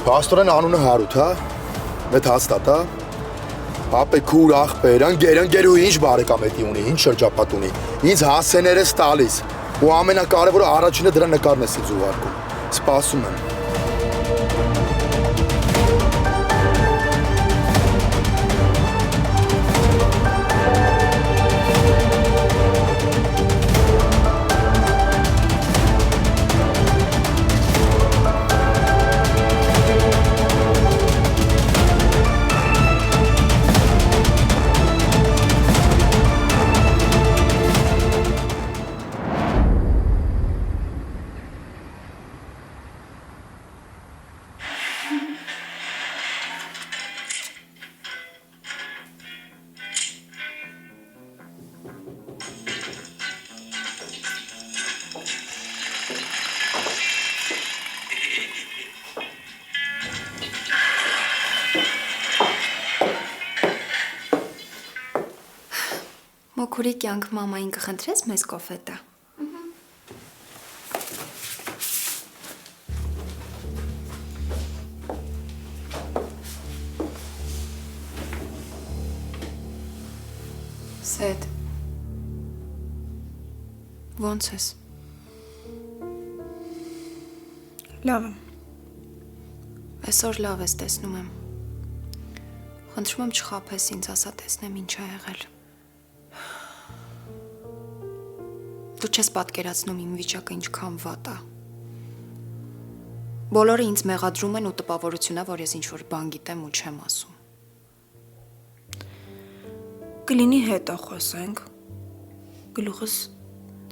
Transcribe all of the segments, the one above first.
Պաստորեն անունը Հարութ, հա։ Մեծ հաստատ, հա։ Ապե քուր ախպեր, ընկեր ու ինչ բարեկամետի ունի, ինչ շրջապատ ունի։ Ինձ հասցեներս տալիս։ Ու ամենակարևորը առաջինը դրա նկարն ես ինձ ուղարկում։ Սպասում եմ։ Մոքուրի կյանք մամային կխնդրես մեզ կոֆե տա։ Սեդ։ Ոնց ես։ Լավ եմ։ Այսօր լավ ես տեսնում եմ։ Խնդրում եմ չխաբես ինձ, ասա տեսնեմ ինչ ա եղել։ Դու չես պատկերացնում իմ վիճակը ինչքան վատ է։ Բոլորը ինձ մեղադրում են ու տպավորություն է, որ ես ինչ-որ բան գիտեմ ու չեմ ասում։ Կլինի հետո խոսենք։ Գլուխս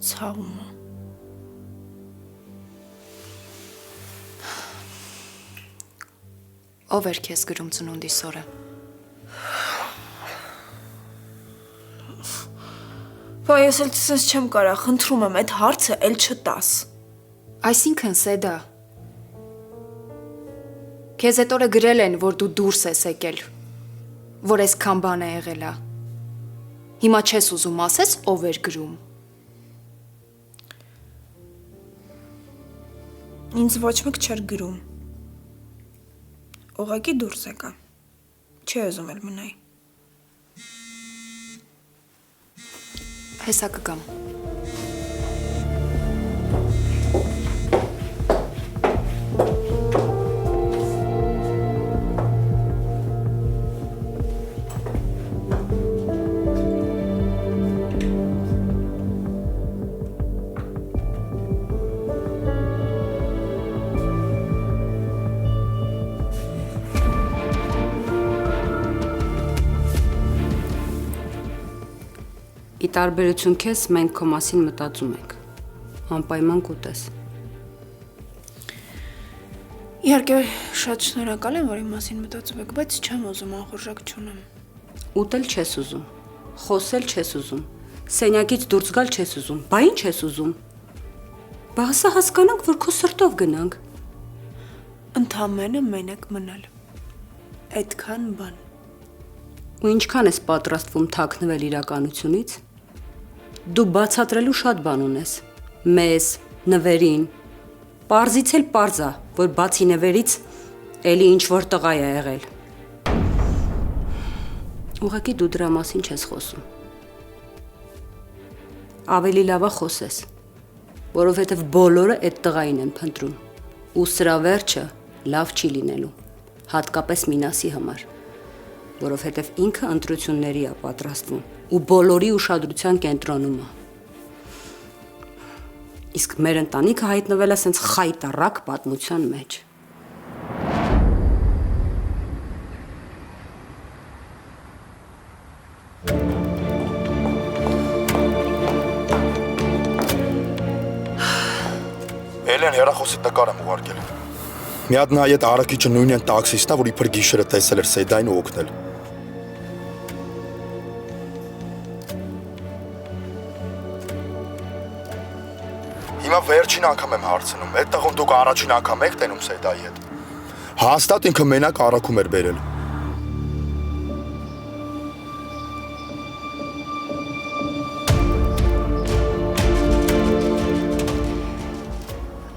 ցավում է։ Ով էր քեզ գրում ծնունդիս օրը։ Բա ես էլ ցես չեմ կարա, խնդրում եմ, այդ հարցը էլ չտաս։ Այսինքն Սեդա։ Քեզ այդ օրը գրել են, որ դու դուրս ես եկել, որ այսքան բան է եղել է։ Հիմա չես ուզում ասես, ով էր գրում։ Ինձ ոչ մեկ չէր գրում։ Ուղղակի դուրս եկա։ Չի ուզում էլ մնայի։ Հեսա կգամ։ Ի տարբերություն քեզ, մենք քո մասին մտածում ենք, անպայման կուտես։ Իհարկե, շատ շնորհակալ եմ, որ իմ մասին մտածում եք, բայց չեմ ուզում, անխորժակ չունեմ։ Ուտել չես ուզում, խոսել չես ուզում, սենյակից դուրս գալ չես ուզում, բա ինչ ես ուզում։ Բա հսա հասկանանք, որ քո սրտով գնանք։ Ընդամենը մենակ մնալ։ Այդքան բան։ Ու ինչքան ես պատրաստվում թաքնվել իրականությունից։ Դու բացատրելու շատ բան ունես։ Մեզ, նվերին։ Պարզից էլ պարզ է, որ բացի նվերից էլի ինչ-որ տղա է եղել։ Ուղղակի դու դրա մասին չես խոսում։ Ավելի լավ է խոսես, որովհետև բոլորը այդ տղային են փնտրում։ Ու սրա վերջը լավ չի լինելու, հատկապես Մինասի համար, որովհետև ինքը ընտրությունների է պատրաստվում ու բոլորի ուշադրության կենտրոնում է։ Իսկ մեր ընտանիքը հայտնվել է սենց խայտառակ պատմության մեջ։ Էլեն հեռախոսիդ նկար եմ ուղարկել։ Մի հատ նա այդ արակիչը նույնն են տաքսիստա, որ իբր գիշերը տեսել էր Սեդային ու օգնել։ Հիմա վերջին անգամ եմ հարցնում, այդ տղուն դուք առաջին անգամ եք տենում Սեդայի հետ։ Հաստատ ինքը մենակ արակում էր բերել։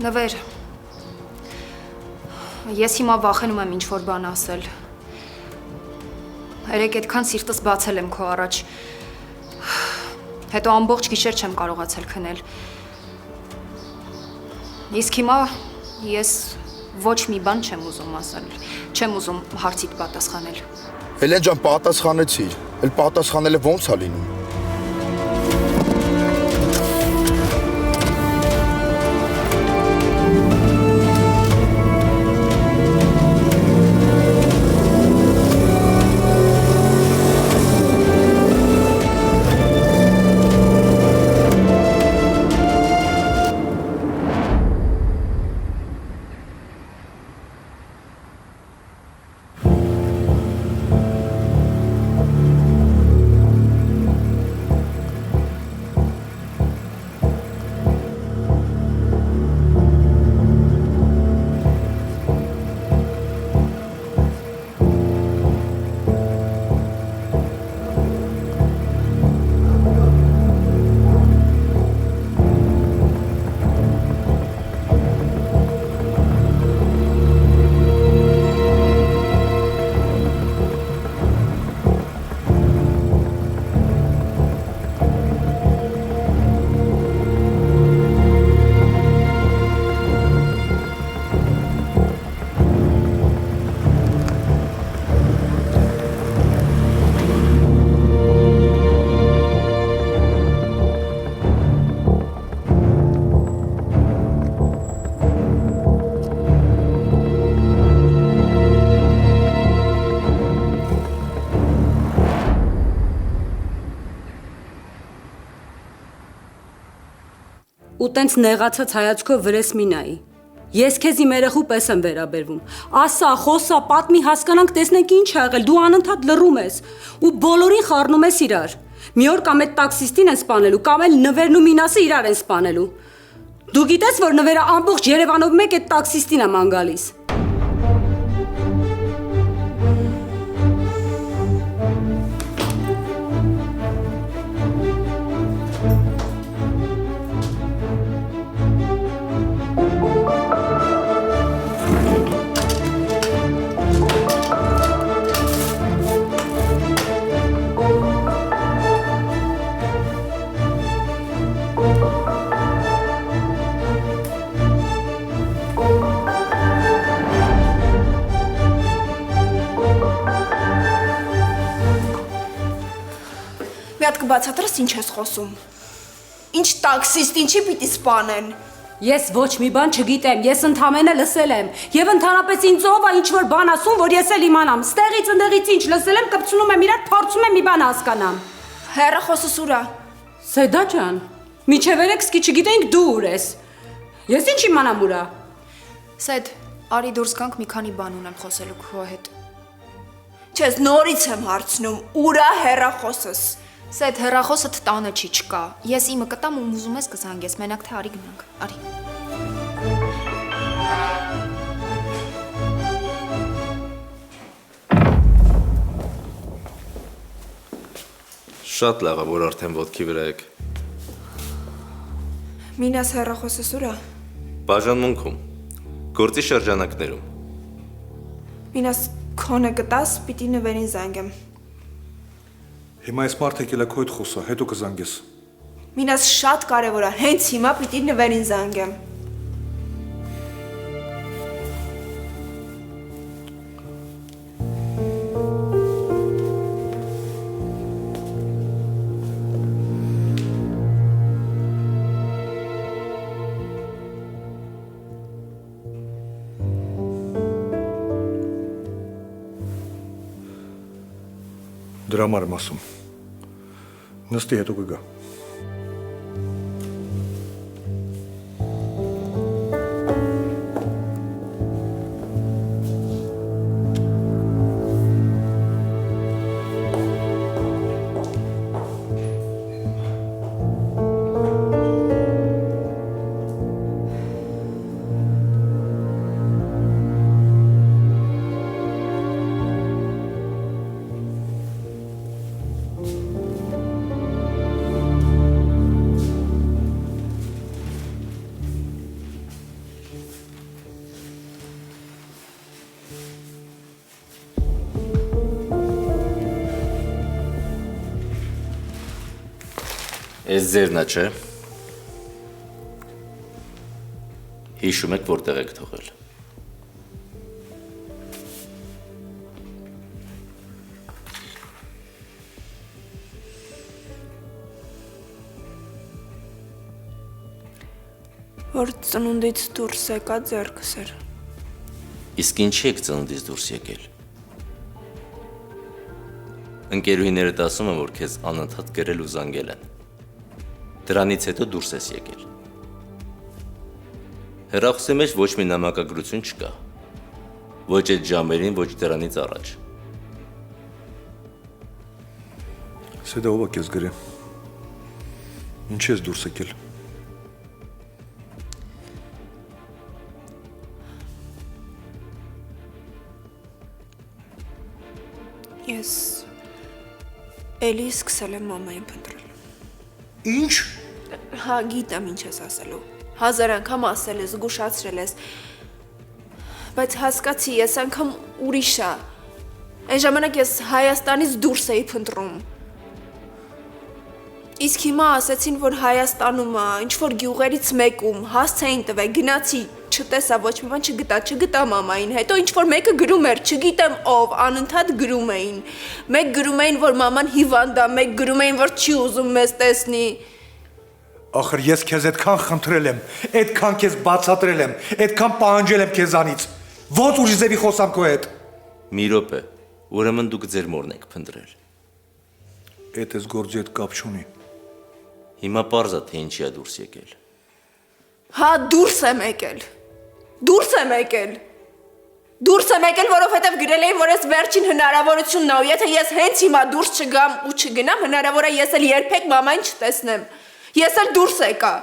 Նվեր։ Ես հիմա վախենում եմ ինչ-որ բան ասել։ Երեք այդքան սիրտս բացել եմ քո առաջ։ Հետո ամբողջ գիշեր չեմ կարողացել քնել։ Իսկ հիմա ես ոչ մի բան չեմ ուզում ասել։ Չեմ ուզում հարցիդ պատասխանել։ Էլեն ջան, պատասխանեցիր։ Էլ պատասխանելը ո՞նց է լինում։ Ու տենց նեղացած հայացքով վրես մի նայի։ Ես քեզ իմ երեխու պես եմ վերաբերվում։ Ասա, խոսա, պատմի, հասկանանք, տեսնենք ինչ ա եղել, դու անընդհատ լռում ես ու բոլորին խառնում ես իրար։ Մի օր կամ այդ տաքսիստին են սպանելու, կամ էլ Նվերն ու Մինասը իրար են սպանելու։ Դու գիտես, որ Նվերը ամբողջ Երևանով մեկ այդ տաքսիստին է ման գալիս։ Բացատրես ինչ ես խոսում։ Ինչ տաքսիստ, ինչի պիտի սպանեն։ Ես ոչ մի բան չգիտեմ, ես ընդամենը լսել եմ եւ ընդհանրապես ինձ ով է ինչ որ բան ասում, որ ես էլ իմանամ։ Ստեղից ընդեղից ինչ լսել եմ, կպցնում եմ իրար, փորձում եմ մի բան հասկանամ։ Հեռախոսս ուր է։ Սեդա ջան, միչև երեքսկի չգիտենք դու ուր ես։ Ես ինչ իմանամ ուր է։ Սեդ, արի դուրս գանք, մի քանի բան ունեմ խոսելու քո հետ։ Չես նորից եմ հարցնում, ուր է հեռախոսս։ Սեդ, հեռախոսդ տանը չի չկա։ Ես իմը կտամ ու ուզում ես կզանգես, մենակ թե արի գնանք։ Արի։ Շատ լավ է, որ արդեն ոտքի վրա եք։ Մինաս հեռախոսս ուր է։ Բաժանմունքում, գործի շրջանակներում։ Մինաս քոնը կտաս, պիտի Նվերին զանգեմ։ Հիմա այս մարդը եկել է քո հետ խոսա, հետո կզանգես։ Մինաս շատ կարևոր է, հենց հիմա պիտի Նվերին զանգեմ։ Դրա համար եմ ասում։ Նստի հետո կգա։ Էս ձերնա չէ։ Հիշում եք որտեղ եք թողել։ Որ ծնունդից դուրս եկա ձեռքս էր։ Իսկ ինչի եք ծնունդից դուրս եկել։ Ընկերուհիներդ ասում են, որ քեզ անընդհատ գրել ու զանգել են։ Դրանից հետո դուրս ես եկել։ Հեռախոսի մեջ ոչ մի նամակագրություն չկա։ Ոչ այդ ժամերին, ոչ դրանից առաջ։ Սեդա ով է քեզ գրել։ Ինչի ես դուրս եկել։ Ես էլի սկսել եմ մամային փնտրել։ Ինչ։ Հա, գիտեմ ինչ ես ասելու։ 1000 անգամ ասել ես, զգուշացրել ես։ Բայց հասկացի, ես անգամ ուրիշ է։ Այն ժամանակ ես Հայաստանից դուրս էի փնտրում։ Իսկ հիմա ասեցին, որ Հայաստանում է, ինչ որ գյուղերից մեկում, հասցեին տվել, գնացի, չտեսա, ոչ մի բան չգտա մամային, հետո ինչ որ մեկը գրում էր, չգիտեմ ով, անընդհատ գրում էին։ Մեկ գրում էին, որ մաման հիվանդ է, մեկ գրում էին, որ չի ուզում մեզ տեսնի։ Ախր ես քեզ այդքան խնդրել եմ, այդքան քեզ բացատրել եմ, այդքան պահանջել եմ քեզանից։ Ո՞նց ուրիշ ձևի խոսամ քո հետ։ Մի րոպե, ուրեմն դուք ձեր մորն եք փնտրել։ Այդ էս գործի հետ կապ չունի։ Հիմա պարզ է, թե ինչի է դուրս եկել։ Հա, դուրս եմ եկել։ Դուրս եմ եկել։ Դուրս եմ եկել, որովհետև գրել էին, որ ես վերջին հնարավորությունն է, ու եթե ես հենց հիմա դուրս չգամ ու չգնամ, հնարավոր է ես էլ երբեք մամային չտեսնեմ։ Ես էլ դուրս եկա։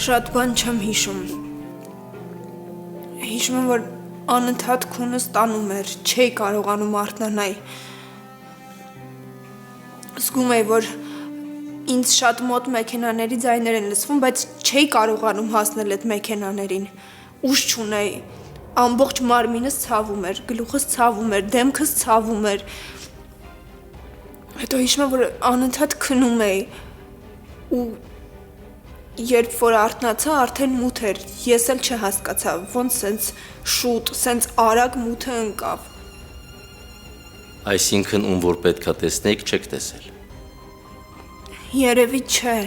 Շատ բան չեմ հիշում։ Հիշում եմ, որ անընդհատ քունս տանում էր, չէի կարողանում արթնանալ։ Զգում էի, որ ինձ շատ մոտ մեքենաների ձայներ են լսվում, բայց չէի կարողանում հասնել այդ մեքենաներին։ Ուժ չունեի։ Ամբողջ մարմինս ցավում էր, գլուխս ցավում էր, դեմքս ցավում էր։ Հետո հիշում եմ, որ անընդհատ քնում էի ու երբ որ արթնացա, արդեն մութ էր, ես էլ չհասկացա, ոնց սենց շուտ, սենց արագ մութը ընկավ։ Այսինքն ում որ պետքա տեսնեիք, չեք տեսել։ Երևի չէ։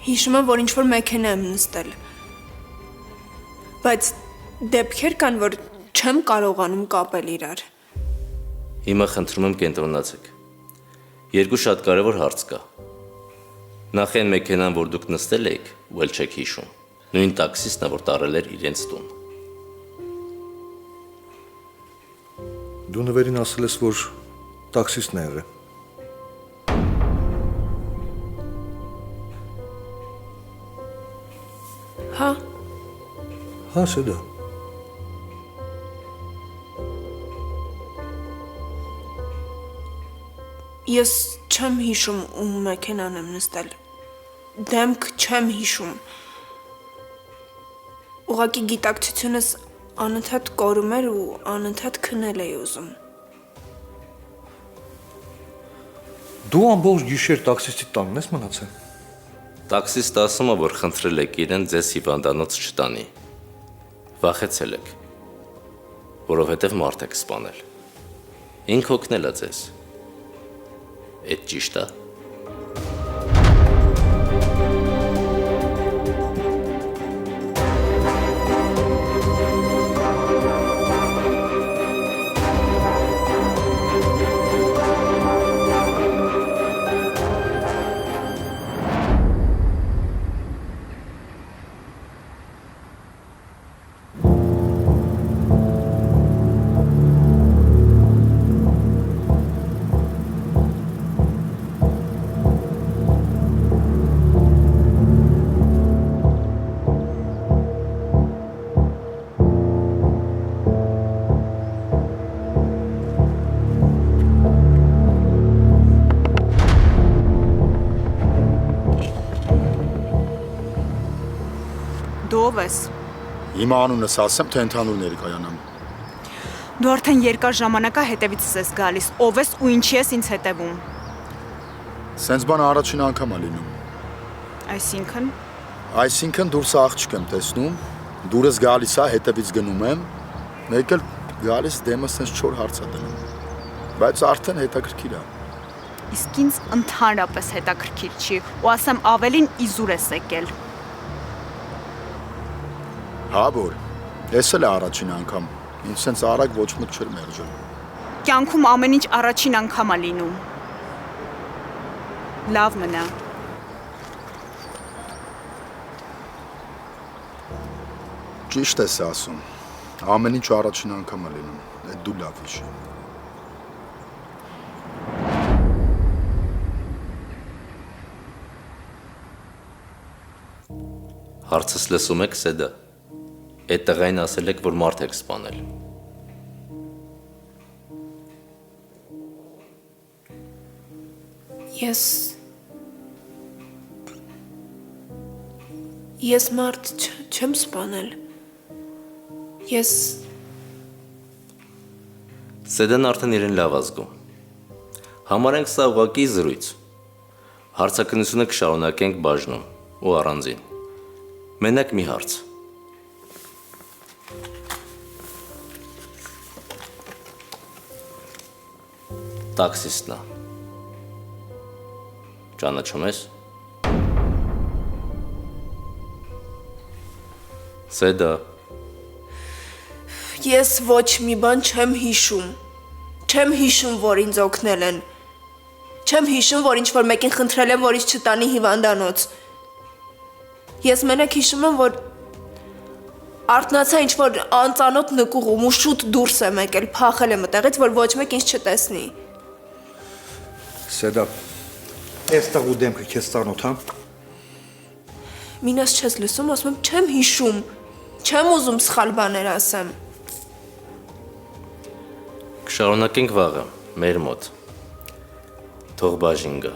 Հիշում եմ, որ ինչ-որ մեքենա եմ նստել։ Բայց դեպքեր կան, որ չեմ կարողանում կապել իրար։ Հիմա խնդրում եմ կենտրոնացեք։ Երկու շատ կարևոր հարց կա։ Նախ այն մեքենան, որ դուք նստել եք, ու էլ չեք հիշում։ Նույն տաքսիստն է, որ տարել էր իրենց տուն։ Դու նվերին ասել ես, որ տաքսիստն է եղել։ Հա։ Հա, Սեդա։ Ես չեմ հիշում ում մեքենան եմ նստել։ Դեմք չեմ հիշում։ Ուղղակի գիտակցությունս անընդհատ կորում էր ու անընդհատ քնել էի ուզում։ Դու ամբողջ գիշեր տաքսիստի տանն ես մնացել։ Տաքսիստը ասում է, որ խնդրել եք իրեն ձեզ հիվանդանոց չտանի։ Վախեցել եք, որովհետև մարդ եք սպանել։ Ինք օգնել է ձեզ։ Էդ ճիշտ է։ Դու ով ես։ Իմ անունս ասեմ, թե ընդհանուր ներկայանամ։ Դու արդեն երկար ժամանակ է հետևիցս ես գալիս։ Ով ես ու ինչի ես ինձ հետևում։ Սենց բան առաջին անգամ է լինում։ Այսինքն, Այսինքն դուրս աղջիկ եմ տեսնում, դուրս գալիս է, հետևից գնում եմ, մեկ էլ գալիս դեմս սենց չոր հարց է դնում։ Բայց արդեն հետաքրքիր է։ իսկ ինձ ընդհանրապես հետաքրքիր չի, ու ասեմ ավելին իզուր ես եկել։ Հա որ, ես էլ է առաջին անգամ, ինձ սենց արագ ոչ մոտ չէր մերժել։ Կյանքում ամեն ինչ առաջին անգամ է լինում։ Լավ մնա։ Ճիշտ ես ասում, ամեն ինչ առաջին անգամ է լինում, այդ դու լավ հիշ։ Հարցս լսում եք, Սեդա։ Այդ տղային ասել եք, որ մարդ եք սպանել։ Ես մարդ չեմ սպանել։ Ես Սեդան արդեն իրեն լավ ազգում։ Համարենք սա ուղղակի զրույց։ Հարցակնությունը կշարունակենք բաժնում ու առանձին։ Մենակ մի հարց։ Տաքսիստն է։ Ճանաչում ես։ Սեդա։ Ես ոչ մի բան չեմ հիշում։ Չեմ հիշում, որ ինձ օգնել են։ Չեմ հիշում, որ ինչ-որ մեկին խնդրել եմ, որ ինձ չտանի հիվանդանոց։ Ես մենակ հիշում եմ, որ արթնացա ինչ-որ անծանոթ նկուղում ու շուտ դուրս եմ եկել, փախել եմ այդտեղից, որ ոչ մեկ ինձ չտեսնի։ Սեդա, այս տղու դեմքը քեզ ծանոթ, հա։ Մինաս չես լսում, ասում եմ, չեմ հիշում։ Չեմ ուզում սխալ բաներ ասեմ։ Կշարունակենք վաղը, մեր մոտ։ Թող բաժին գա։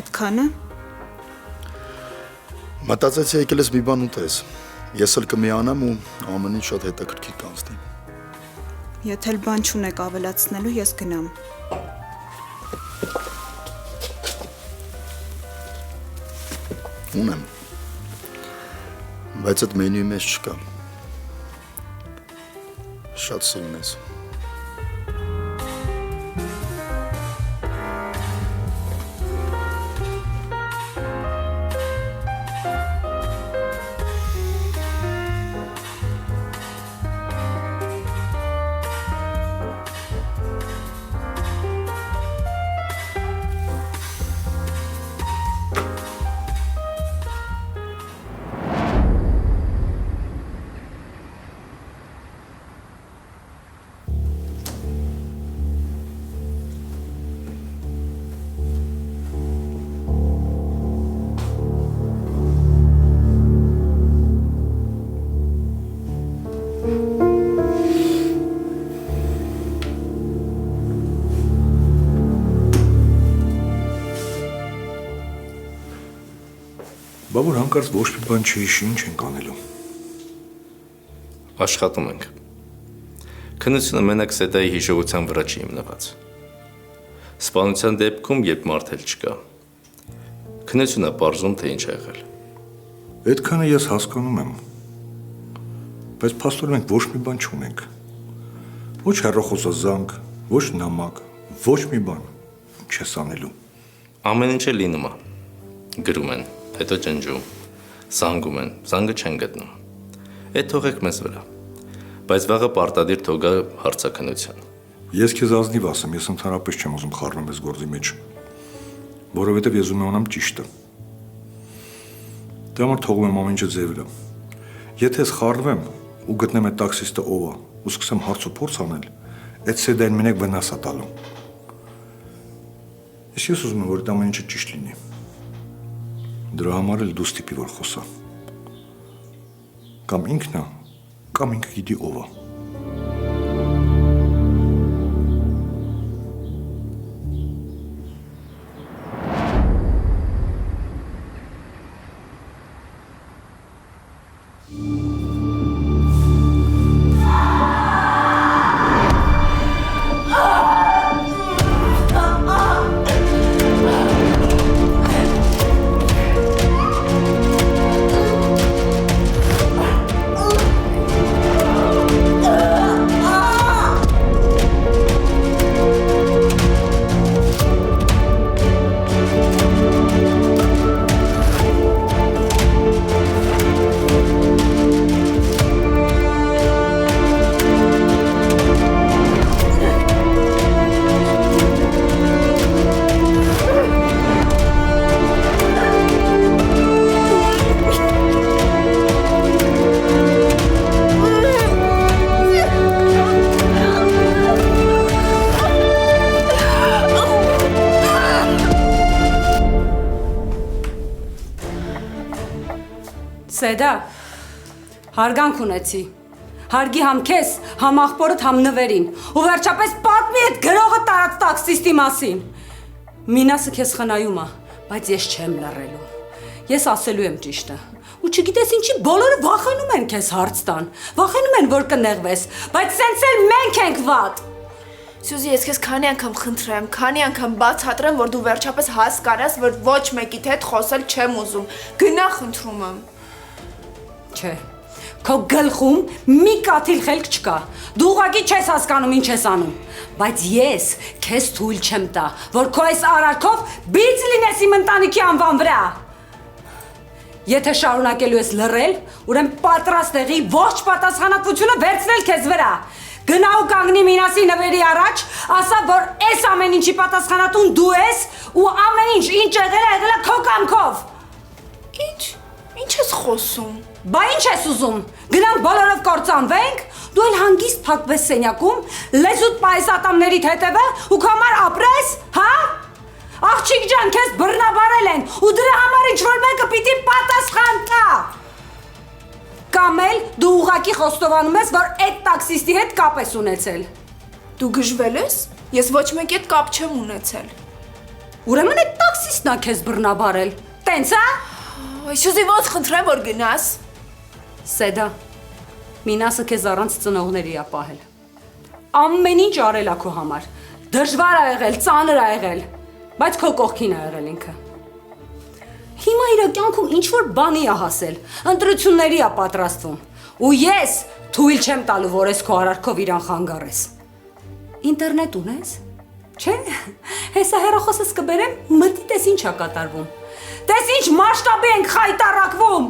Այդքանը։ Մտածեցի եկել ես մի բան ուտես։ Ես էլ կմիանամ ու ամեն ինչ շատ հետաքրքիր կանցնի։ Եթե էլ բան չունեք ավելացնելու, ես գնամ։ Ունեմ։ Բայց այդ մենյուի մեջ չկա։ Շատ սիրուն ես։ Բա որ հանկարծ ոչ մի բան չի, ինչ ենք անելու։ Աշխատում ենք։ Քննությունը մենակ Սեդայի հիշողության վրա չի հիմնված։ Սպանության դեպքում, երբ մարդ էլ չկա, քննությունը պարզում, թե ինչ ա եղել։ Այդքանը ես հասկանում եմ։ Բայց փաստորեն մենք ոչ մի բան չունենք։ Ոչ հեռախոսազանգ, ոչ նամակ, ոչ մի բան չես անելու։ Ամեն ինչ է լինում է։ Գրում են, հետո ջնջում, զանգում են, զանգը չեն գտնում։ Այդ թողեք մեզ վրա։ Բայց վաղը պարտադիր թող գա հարցաքննության։ Ես քեզ ազնիվ ասեմ, ես ընդհանրապես չեմ ուզում խառնեմ այս գործի մեջ, որովհետև ես ուզում եմ անամ ճիշտը։ Դրա համար թողում եմ ամեն ինչը ձեր վրա։ Եթե ես խառնվեմ ու գտնեմ այդ տաքսիստը ով է, ու սկսեմ հարց ու փորձ անել, այդ Սեդային մենակ վնաս է տալու։ Ես ուզում եմ, որ այդ ամեն ինչը ճիշտ լինի։ Դրա համար էլ դու ստիպի որ խոսա։ Կամ ինքն է, կամ ինքը գիտի ով է։ Սեդա, հարգանք ունեցի, հարգի համ քեզ, համ աղբորդ, համ նվերին, ու վերջապես պատմի այդ գրողը տարած տաքսիստի մասին։ Մինասը քեզ խնայում է, բայց ես չեմ լռելու, ես ասելու եմ ճիշտը, ու չգիտես ինչի բոլորը վախենում են քեզ հարց տան, վախենում են, որ կնեղվես, բայց սենց էլ մենք ենք վատ։ Սյուզի, ես քեզ քանի անգամ խնդրեմ, քանի անգամ բացատրեմ, որ դու վերջապես հասկանաս, որ ոչ մեկիդ հետ խոսել չեմ ուզում, գնա խնդրում եմ։ Չէ, քո գլխում մի կաթիլ խելք չկա, դու ուղղակի չես հասկանում ինչ ես անում, բայց ես քեզ թույլ չեմ տա, որ քո այս արարքով բիծ լինես իմ ընտանիքի անվան վրա։ Եթե շարունակելու ես լռել, ուրեմն պատրաստ եղի ողջ պատասխանատվությունը վերցնել քեզ վրա։ Գնա ու կանգնի Մինասի նվերի առաջ, ասա, որ այս ամեն ինչի պատասխանատուն դու ես ու ամեն ինչ եղել է քո կամքով։ Ինչ ես խոսում։ Բա ինչ ես ուզում, գնանք բոլորով կործանվենք, դու էլ հանգիստ փակվես սենյակում, լեզուդ պայես ատամներիդ հետևը ու քո համար ապրես, հա? Աղջիկ ջան, քեզ բռնաբարել են ու դրա համար ինչ-որ մեկը պիտի պատասխան տա։ Կամ էլ դու ուղղակի խոստովանում ես, որ այդ տաքսիստի հետ կապ ես ունեցել։ Դու գժվել ես։ Ես ոչ մեկի հետ կապ չեմ ունեցել։ Ուրեմն այդ տաքսիստն է քեզ բռնաբարել։ Տենց, հա? Սյուզի, ոնց խնդրեմ, որ գնաս։ Սեդա, Մինասը քեզ առանց ծնողների է պահել։ Ամեն ինչ արել է քո համար։ Դժվար ա եղել, ծանր ա եղել, բայց քո կողքին ա եղել ինքը։ Հիմա իր կյանքում ինչ-որ բանի ա հասել, ընտրությունների ա պատրաստվում, ու ես թույլ չեմ տալու, որ ես քո արարքով իրան խանգարես։ Ինտերնետ ունես։ Չէ, հեսա հեռախոսս կբերեմ, մտի տես ինչ ա կատարվում։ Տես ինչ մասշտաբի ենք խայտառակվում։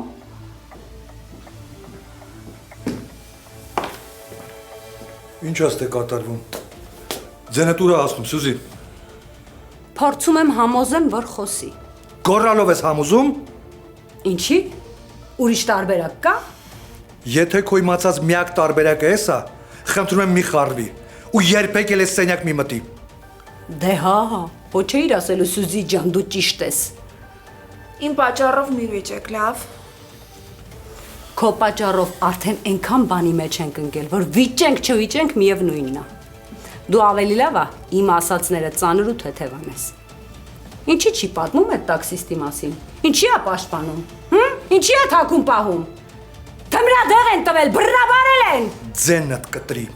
Ինչ աստ է կատարվում։ Ձենետուրա ասում, Սյուզի։ Փորձում եմ համոզեմ, որ խոսի։ Գոռալով ես համոզում։ Ինչի։ Ուրիշ տարբերակ կա։ Եթե քո իմացած միակ տարբերակը էս է, խնդրում եմ մի խառնվի ու երբեք էլ էս սենյակ մի մտի։ Դե հա, ոչ էիր ասելու Սյուզի ջան, դու ճիշտ ես։ Իմ պատճառով մի վիճեք, լավ։ Քո պատճառով արդեն այնքան բանի մեջ ենք ընկել, որ վիճենք չվիճենք միևնույնն է։ Դու ավելի լավ է իմ ասածները ծանր ու թեթև անես։ Ինչի չի պատմում այդ տաքսիստի մասին։ Ինչի է պաշտպանում։ Ինչի է թակում պահում։ Թմրադեղ են տվել, բռնաբարել են։ Ձենդ կտրի։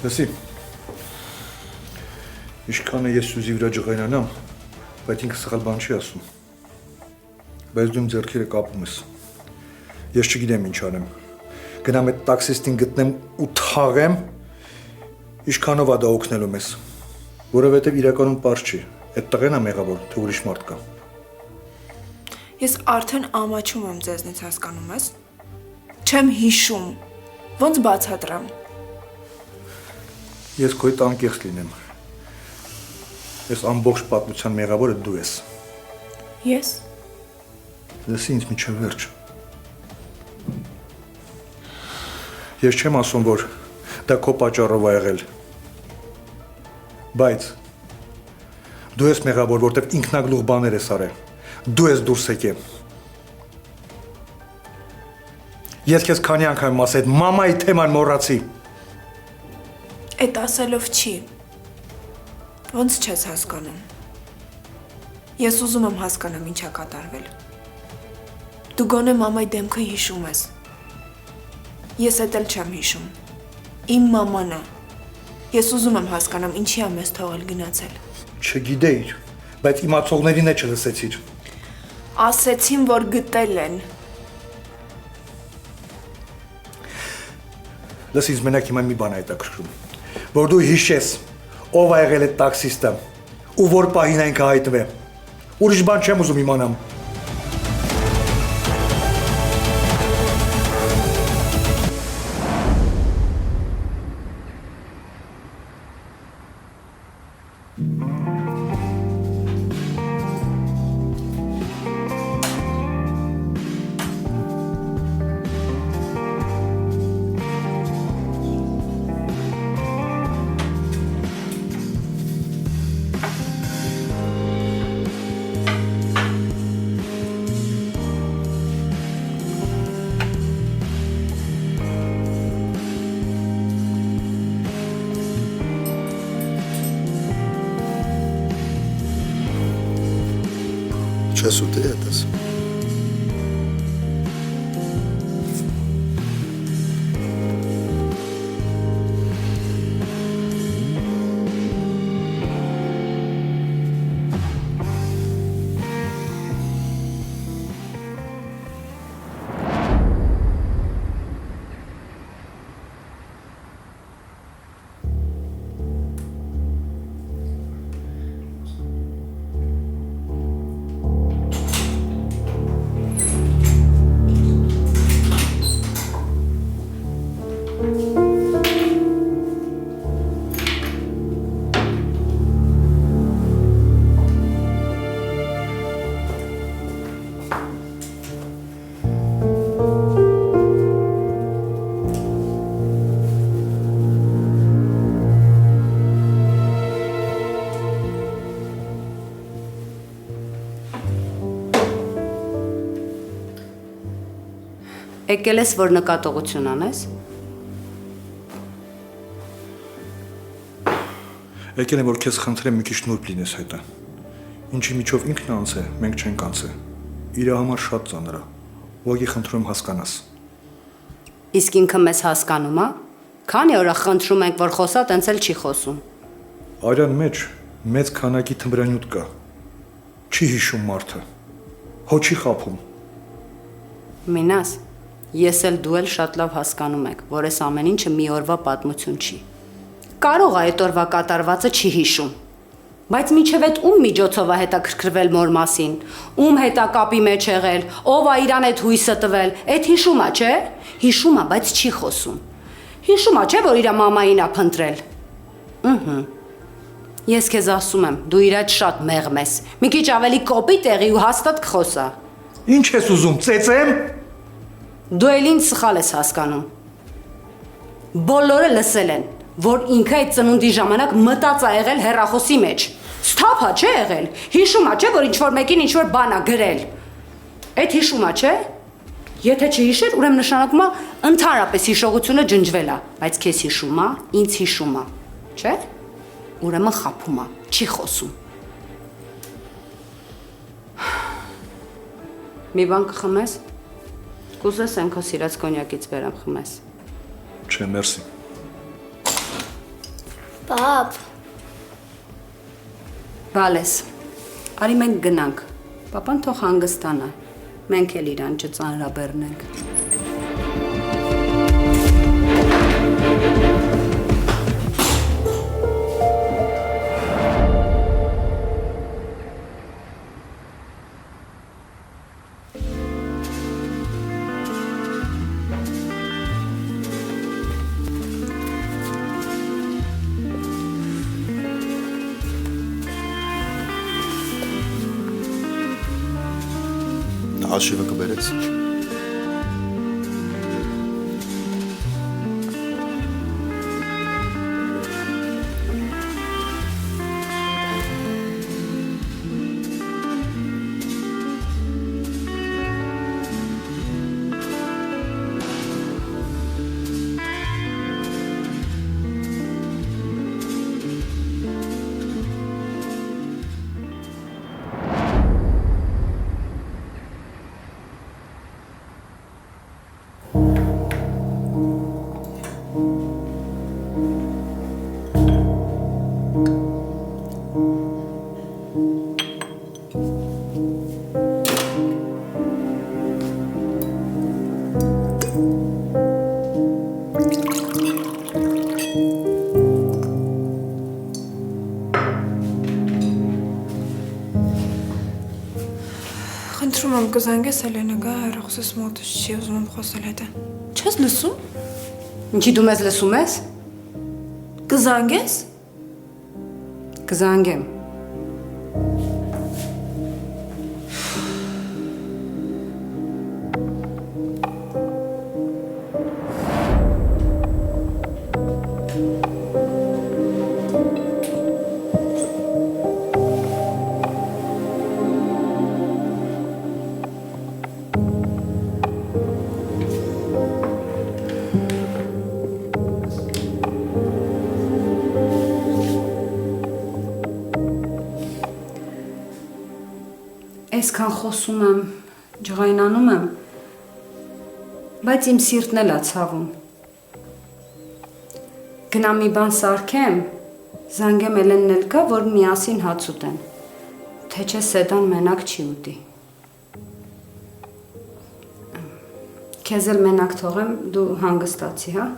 Լսի։ Իշքանը ես Սյուզի վրա ջղայնանամ, բայց ինքը սխալ բան չի ասում։ Բայց դու իմ ձեռքերը կապում ես։ Ես չգիտեմ ինչ անեմ։ Գնամ այդ տաքսիստին գտնեմ ու թաղեմ, իշքանով ա դա օգնելու մեզ։ Որովհետև իրականում պարզ չի։ Այդ տղեն ա մեղավոր, թե ուրիշ մարդ կա։ Ես արդեն ամաչում եմ ձեզնից, հասկանում ես։ Չեմ հիշում։ Ոնց բացատրեմ։ Ես քո հետ անկեղծ լինեմ։ Ես ամբողջ պատմության մեղավորը դու ես։ Ես։ Լսի ինձ միջև վերջ։ Ես չեմ ասում, որ դա քո պատճառով ա եղել։ Բայց դու ես մեղավոր, որտեղ ինքնագլուխ բաներ ես արել։ Դու ես դուրս եկել։ Ես քեզ քանի անգամ ասել, այդ մամայի թեման մոռացի։ Այդ ասելով չի։ Ոնց չես հասկանում։ Ես ուզում եմ հասկանամ ինչա կատարվել։ Դու գոնե մամայի դեմքը հիշում ես։ Ես էդ էլ չեմ հիշում։ Իմ մաման է։ Ես ուզում եմ հասկանամ ինչի է մեզ թողել գնացել։ Չգիտեիր, բայց իմացողներին է չլսեցիր։ Ասեցին, որ գտել են։ Լսի ինձ մենակ հիմա մի բան հետաքրքրում, որ դու հիշես, ով ա եղել այդ տաքսիստը, ու որ պահին այն կհայտնվի։ Ուրիշ բան չեմ ուզում իմանամ։ Չես ուտի հետս։ Եկել ես, որ նկատողություն անես։ Եկել եմ, որ քեզ խնդրեմ մի քիչ նուրբ լինես հետը։ Ինչի միջով ինքն է անցել, մենք չենք անցել։ Իր համար շատ ծանր է։ Ուղղակի խնդրում եմ հասկանաս։ Իսկ ինքը մեզ հասկանում է։ Քանի օր խնդրում ենք, որ խոսա, տենց էլ չի խոսում։ Արյան մեջ մեծ քանակի թմրանյութ կա։ Չի հիշում մարդը։ Հո չի խաբում։ Մինաս, ես էլ դու էլ շատ լավ հասկանում եք, որ այս ամեն ինչը մի օրվա պատմություն չի։ Կարող է այդ օրվա կատարվածը չի հիշում։ Բայց միջև այդ ում միջոցով է հետաքրքրվել մոր մասին, ում հետ է կապի մեջ եղել, ով է իրան այդ հույսը տվել, այդ հիշում է, չէ՞։ Հիշում է, բայց չի խոսում։ Հիշում է, չէ՞, որ իր մամային է փնտրել։ Ըհը։ Ես քեզ ասում եմ, դու իր այդ շատ մեղմ ես։ Մի քիչ ավելի կոպիտ եղի ու հաստատ կխոսա։ Ինչ ես ուզում, ծեծեմ։ Դու էլ ինձ սխալ ես հասկանում։ Բոլորը լսել են, որ ինքը այդ ծնունդի ժամանակ մտած է եղել հեռախոսի մեջ։ Սթափ է, չէ՞ եղել։ Հիշում է, չէ՞, որ ինչ-որ մեկին ինչ-որ բան է գրել։ Այդ հիշում է, չէ՞։ Եթե չհիշեր, ուրեմն նշանակում է ընդհանրապես հիշողությունը ջնջվել է, բայց քեզ հիշում է, ինձ հիշում է, չէ՞։ Ուրեմն խափում է, չի խոսում։ Մի բան կխմես։ Կուզես են քո սիրած կոնյակից բերեմ խմես։ Չէ, մերսի։ Պապ, Բալես, արի մենք գնանք, պապան թող հանգստանա, մենք էլ իրան չծանրաբեռնենք։ Հաշիվը կբերես։ խնդրում եմ կզանգես Էլենը գա, հեռախոսս մոտս չի ուզում եմ խոսել հետ։ Չես լսում։ Ինչի դու մեզ լսում ես։ Կզանգես։ Կզանգեմ։ Այսքան խոսում եմ, ջղայնանում եմ, բայց իմ սիրտն էլ է ցավում։ Գնամ մի բան սարքեմ, զանգեմ Էլենն էլ գա, որ միասին հաց ուտեն, թե չէ Սեդան մենակ չի ուտի։ Քեզ էլ մենակ թողեմ, դու հանգստացի, հա։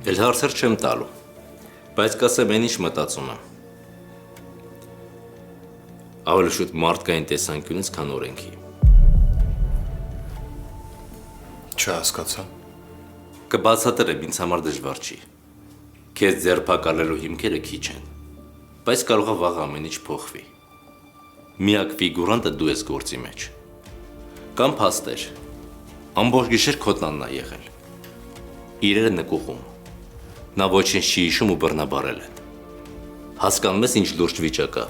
Էլ հարցեր չեմ տալու, բայց կասեմ այն ինչ մտածում եմ։ Ավելի շուտ մարդկային տեսանկյունից, քան օրենքի։ Չհասկացա։ Կբացատրեմ, ինձ համար դժվար չի։ Քեզ ձերբակալելու հիմքերը քիչ են, բայց կարող է վաղ ամեն ինչ փոխվի։ Միակ ֆիգուրանտը դու ես գործի մեջ։ Կամ փաստեր։ Ամբողջ գիշեր քո տանն է եղել։ Իրերը նկուղում։ Նա ոչինչ չի հիշում ու բռնաբարել է։ Հասկանում ես ինչ լուրջ վիճակ է։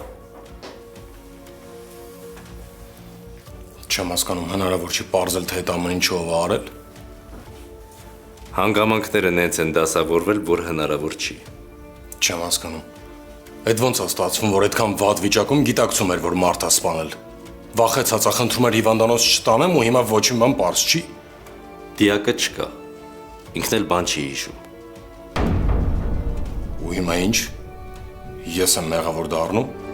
Չեմ հասկանում, հնարավոր չի պարզել, թե այդ ամեն ինչը ով է արել։ Հանգամանքները նենց են դասավորվել, որ հնարավոր չի։ Չեմ հասկանում։ Այդ ոնց է ստացվում, որ այդքան վատ վիճակում գիտակցում էր, որ մարդ է սպանել։ Վախեցած է, խնդրում էր հիվանդանոց չտանեմ ու հիմա ոչ մի բան պարզ չի։ Դիակը չկա։ Ինքն էլ բան չի հիշում։ Ու հիմա ինչ։ Ես եմ մեղավոր դառնում։